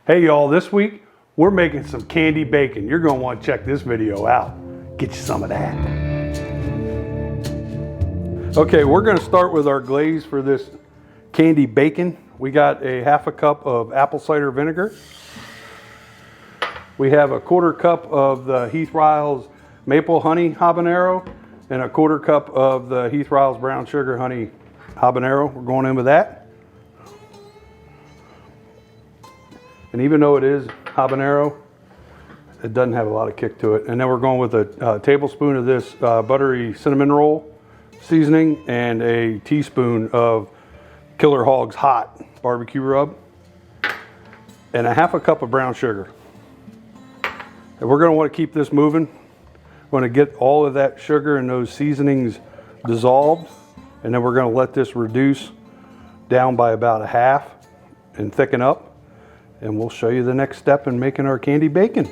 Hey y'all, this week we're making some candy bacon. You're gonna want to check this video out. Get you some of that. Okay, we're gonna start with our glaze for this candy bacon. We got a half a cup of apple cider vinegar. We have a quarter cup of the Heath Riles maple honey habanero and a quarter cup of the Heath Riles brown sugar honey habanero. We're going in with that. And even though it is habanero, it doesn't have a lot of kick to it. And then we're going with a tablespoon of this buttery cinnamon roll seasoning and a teaspoon of Killer Hogs hot barbecue rub and a half a cup of brown sugar. And we're going to want to keep this moving. We're going to get all of that sugar and those seasonings dissolved, and then we're going to let this reduce down by about a half and thicken up. And we'll show you the next step in making our candy bacon.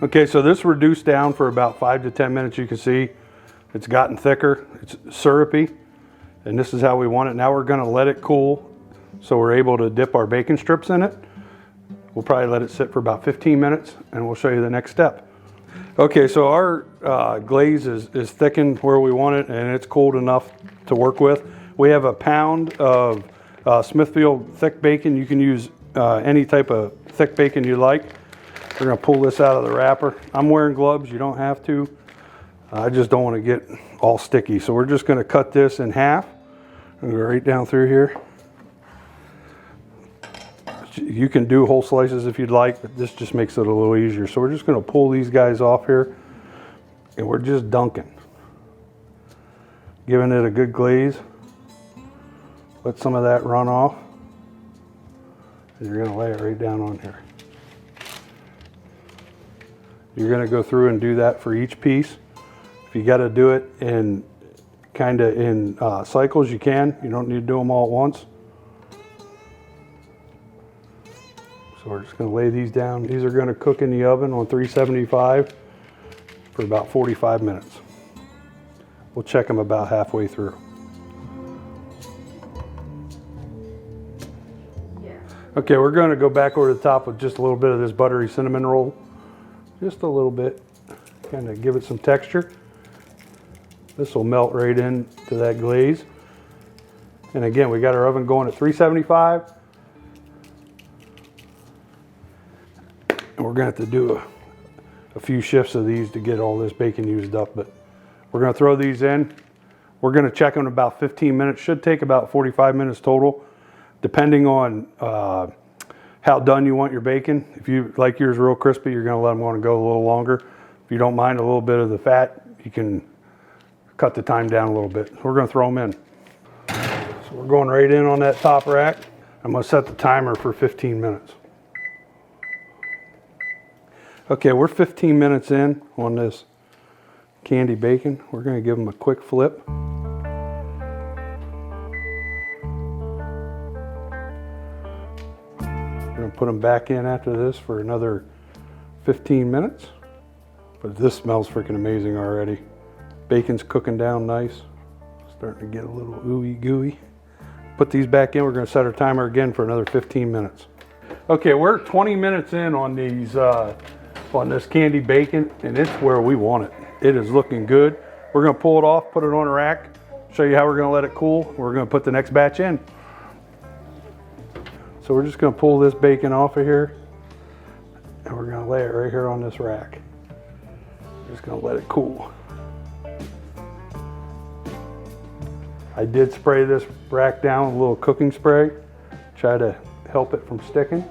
Okay, so this reduced down for about 5 to 10 minutes. You can see it's gotten thicker, it's syrupy, and this is how we want it. Now we're gonna let it cool so we're able to dip our bacon strips in it. We'll probably let it sit for about 15 minutes and we'll show you the next step. Okay, so our glaze is thickened where we want it and it's cooled enough to work with. We have a pound of Smithfield thick bacon. You can use any type of thick bacon you like. We're gonna pull this out of the wrapper. I'm wearing gloves, you don't have to. I just don't wanna get all sticky. So we're just gonna cut this in half and go right down through here. You can do whole slices if you'd like, but this just makes it a little easier. So we're just gonna pull these guys off here and we're just dunking. Giving it a good glaze. Let some of that run off. And you're gonna lay it right down on here. You're gonna go through and do that for each piece. If you gotta do it in cycles, you can. You don't need to do them all at once. So we're just going to lay these down. These are going to cook in the oven on 375 for about 45 minutes. We'll check them about halfway through. Yeah. Okay, we're going to go back over the top with just a little bit of this buttery cinnamon roll. Just a little bit, kind of give it some texture. This will melt right into that glaze. And again, we got our oven going at 375. And we're going to have to do a few shifts of these to get all this bacon used up, but we're going to throw these in. We're going to check them in about 15 minutes. Should take about 45 minutes total, depending on how done you want your bacon. If you like yours real crispy, you're going to let them want to go a little longer. If you don't mind a little bit of the fat, you can cut the time down a little bit. We're going to throw them in. So we're going right in on that top rack. I'm going to set the timer for 15 minutes. Okay, we're 15 minutes in on this candy bacon. We're going to give them a quick flip. We're going to put them back in after this for another 15 minutes. But this smells freaking amazing already. Bacon's cooking down nice. Starting to get a little ooey gooey. Put these back in. We're going to set our timer again for another 15 minutes. Okay, we're 20 minutes in on these on this candy bacon, and it's where we want it. It is looking good. We're going to pull it off, put it on a rack, show you how we're going to let it cool. We're going to put the next batch in. So we're just going to pull this bacon off of here, and we're going to lay it right here on this rack. Just going to let it cool. I did spray this rack down with a little cooking spray, try to help it from sticking.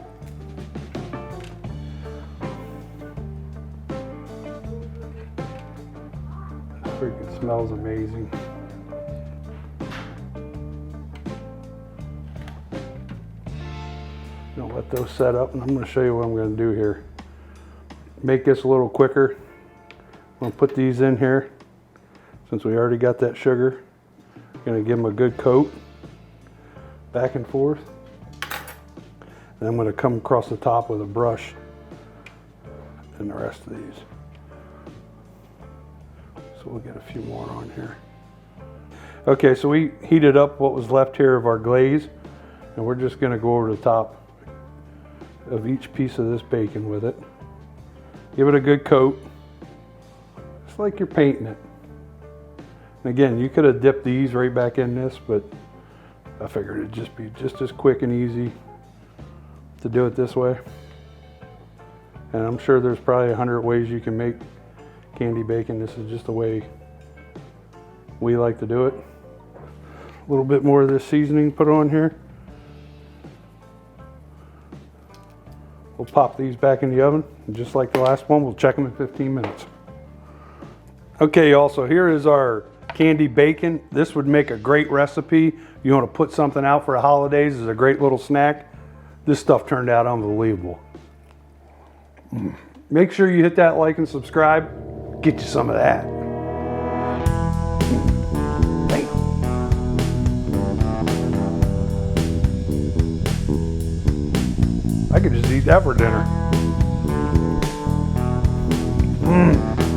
Freaking smells amazing. I'm gonna let those set up, and I'm gonna show you what I'm gonna do here. Make this a little quicker. I'm gonna put these in here since we already got that sugar. I'm gonna give them a good coat, back and forth. And I'm gonna come across the top with a brush and the rest of these. So we'll get a few more on here. Okay, so we heated up what was left here of our glaze, and we're just gonna go over the top of each piece of this bacon with it. Give it a good coat. It's like you're painting it. And again, you could have dipped these right back in this, but I figured it'd just be just as quick and easy to do it this way. And I'm sure there's probably 100 ways you can make candy bacon. This is just the way we like to do it. A little bit more of this seasoning put on here. We'll pop these back in the oven, and just like the last one, we'll check them in 15 minutes. Okay, y'all, so here is our candied bacon. This would make a great recipe. You want to put something out for the holidays as a great little snack. This stuff turned out unbelievable. Make sure you hit that like and subscribe. Get you some of that. I could just eat that for dinner.